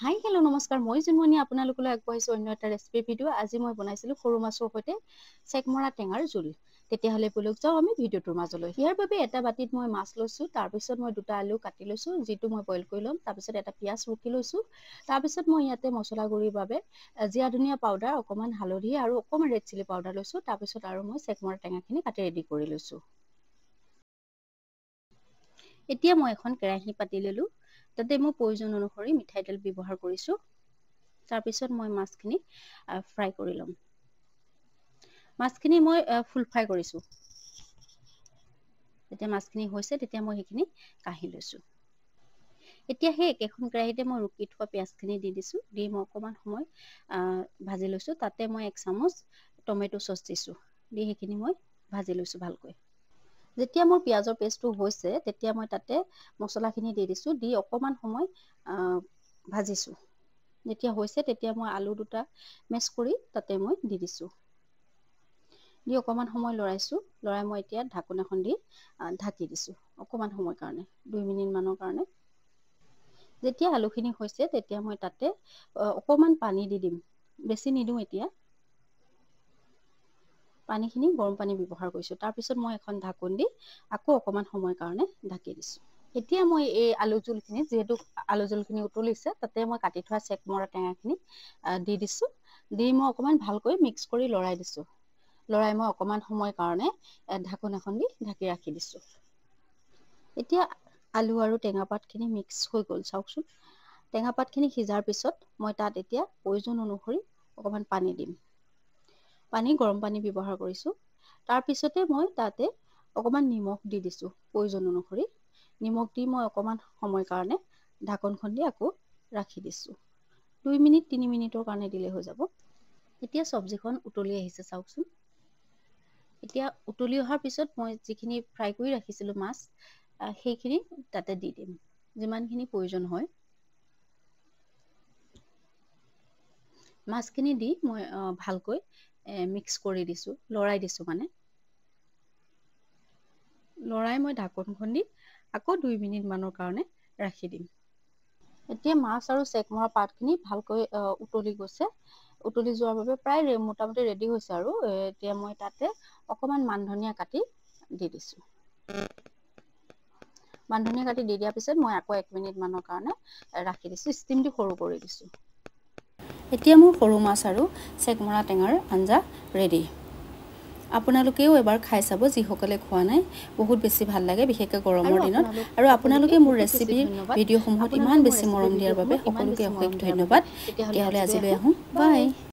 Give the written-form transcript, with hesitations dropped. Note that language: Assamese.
হাই হেল্ল' নমস্কাৰ মই জুনমণি আপোনালোকলৈ আগবঢ়াইছোঁ অন্য এটা ৰেচিপি ভিডিঅ' আজি মই বনাইছিলোঁ সৰু মাছৰ সৈতে চেকমৰা টেঙাৰ জোল তেতিয়াহ'লে বলক যাওঁ আমি ভিডিঅ'টোৰ মাজলৈ ইয়াৰ বাবে এটা বাটিত মই মাছ লৈছোঁ তাৰপিছত মই দুটা আলু কাটি লৈছোঁ যিটো মই বইল কৰি ল'ম তাৰপিছত এটা পিঁয়াজ ৰুকি লৈছোঁ তাৰপিছত মই ইয়াতে মছলা গুড়িৰ বাবে জিৰা ধনিয়া পাউডাৰ অকণমান হালধি আৰু অকণমান ৰেড চিলি পাউডাৰ লৈছোঁ তাৰপিছত আৰু মই চেকমৰা টেঙাখিনি কাটি ৰেডি কৰি লৈছোঁ এতিয়া মই এখন কেৰাহী পাতি ল'লোঁ তাতে মই প্ৰয়োজন অনুসৰি মিঠাই তেল ব্যৱহাৰ কৰিছোঁ তাৰপিছত মই মাছখিনি ফ্ৰাই কৰি ল'ম মাছখিনি মই ফুল ফ্ৰাই কৰিছোঁ যেতিয়া মাছখিনি হৈছে তেতিয়া মই সেইখিনি কাঢ়ি লৈছোঁ এতিয়া সেই একেখন কেৰাহীতে মই ৰুকি থোৱা পিঁয়াজখিনি দি দিছোঁ দি মই অকণমান সময় ভাজি লৈছোঁ তাতে মই 1 চামুচ টমেটো চচ দিছোঁ দি সেইখিনি মই ভাজি লৈছোঁ ভালকৈ যেতিয়া মোৰ পিঁয়াজৰ পেষ্টটো হৈছে তেতিয়া মই তাতে মছলাখিনি দি দিছোঁ দি অকণমান সময় ভাজিছোঁ যেতিয়া হৈছে তেতিয়া মই আলু দুটা মেছ কৰি তাতে মই দি দিছোঁ দি অকণমান সময় লৰাই মই এতিয়া ঢাকোন এখন দি ঢাকি দিছোঁ অকণমান সময়ৰ কাৰণে 2 মিনিটমানৰ কাৰণে যেতিয়া আলুখিনি হৈছে তেতিয়া মই তাতে অকণমান পানী দি দিম বেছি নিদিওঁ এতিয়া পানীখিনি গৰম পানী ব্যৱহাৰ কৰিছোঁ তাৰপিছত মই এখন ঢাকোন দি আকৌ অকণমান সময়ৰ কাৰণে ঢাকি দিছোঁ এতিয়া মই এই আলু জোলখিনি যিহেতু আলু জোলখিনি উতলিছে তাতে মই কাটি থোৱা চেকমৰা টেঙাখিনি দি দিছোঁ দি মই অকণমান ভালকৈ মিক্স কৰি লৰাই দিছোঁ লৰাই মই অকণমান সময়ৰ কাৰণে ঢাকোন এখন দি ঢাকি ৰাখি দিছোঁ এতিয়া আলু আৰু টেঙা পাতখিনি মিক্স হৈ গ'ল চাওকচোন টেঙা পাতখিনি সিজাৰ পিছত মই তাত এতিয়া প্ৰয়োজন অনুসৰি অকণমান পানী দিম পানী গৰম পানী ব্যৱহাৰ কৰিছোঁ তাৰপিছতে মই তাতে অকণমান নিমখ দি দিছোঁ প্ৰয়োজন অনুসৰি নিমখ দি মই অকণমান সময়ৰ কাৰণে ঢাকনখন দি আকৌ ৰাখি দিছোঁ 2 মিনিট 3 মিনিটৰ কাৰণে দিলে হৈ যাব এতিয়া চব্জিখন উতলি আহিছে চাওকচোন এতিয়া উতলি অহাৰ পিছত মই যিখিনি ফ্ৰাই কৰি ৰাখিছিলোঁ মাছ সেইখিনি তাতে দি দিম যিমানখিনি প্ৰয়োজন হয় মাছখিনি দি মই ভালকৈ মিক্স কৰি দিছোঁ লৰাই দিছোঁ মানে লৰাই মই ঢাকনখন দি আকৌ 2 মিনিটমানৰ কাৰণে ৰাখি দিম এতিয়া মাছ আৰু চেকমৰা পাতখিনি ভালকৈ উতলি গৈছে উতলি যোৱাৰ বাবে প্ৰায় মোটামুটি ৰেডি হৈছে আৰু এতিয়া মই তাতে অকণমান মান ধনিয়া কাটি দি দিছোঁ মান ধনিয়া কাটি দি দিয়াৰ পিছত মই আকৌ 1 মিনিটমানৰ কাৰণে ৰাখি দিছোঁ ষ্টিমটো সৰু কৰি দিছোঁ এতিয়া মোৰ সৰু মাছ আৰু চেকমৰা টেঙাৰ আঞ্জা ৰেডি আপোনালোকেও এবাৰ খাই চাব যিসকলে খোৱা নাই বহুত বেছি ভাল লাগে বিশেষকৈ গৰমৰ দিনত আৰু আপোনালোকে মোৰ ৰেচিপিৰ ভিডিঅ'সমূহত ইমান বেছি মৰম দিয়াৰ বাবে সকলোকে অশেষ ধন্যবাদ তেতিয়াহ'লে আজিলৈ আহোঁ বাই